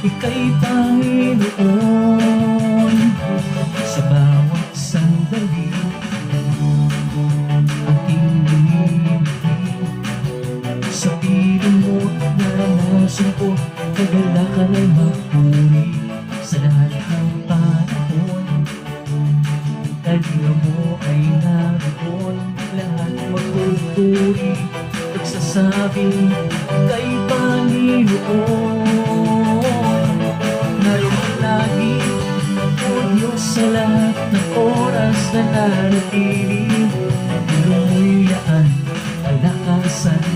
Ika'y Panginoon sa bawat sandali. Aking binibig sa piling mo, naranasan ko, kagalakan ay magpuri sa lahat ng panahon. Kalinga mo ay naroon, lahat magpupuri, pagsasabing kay Panginoon. Naroon lagi, O Diyos, sa lahat ng oras na nanatili. Ilumoy laan, kalakasan,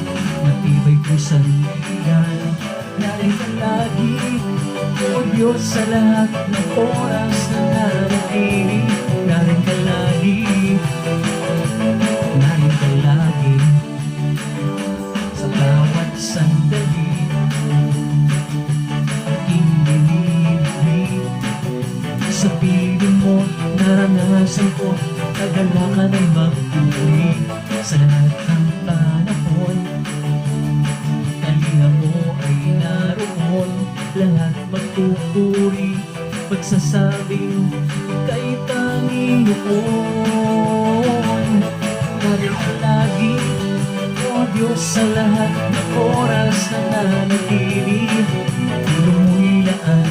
matibay ko sa liyan. Naroon lagi, O Diyos, sa lahat ng oras na nanatili. Naroon ka lagi, naroon ka lagi, sa bawat sandali. Aking binibig sa piling mo, naranasan ko, kagalakan ay magpuri sa lahat ng panahon. Kalinga mo ay naroon, lahat magpupuri, pagsasabing kay Panginoon. Naroon ka lagi, O Diyos, sa lahat ng oras na nanatili. Ilumoy laan,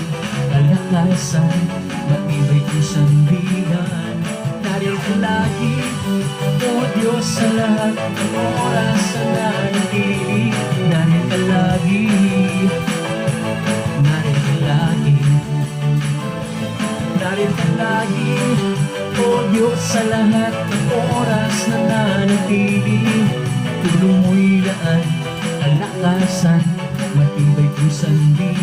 kalakasan, matibay ko sandigan. Naroon ka lagi, O Diyos, sa lahat ng oras na nanatili. Naroon ka lagi, naroon ka lagi, naroon ka lagi, O Diyos, sa lahat ng oras na nanatili. Tulong mo'y laan, kalakasan, matibay ko sandigan.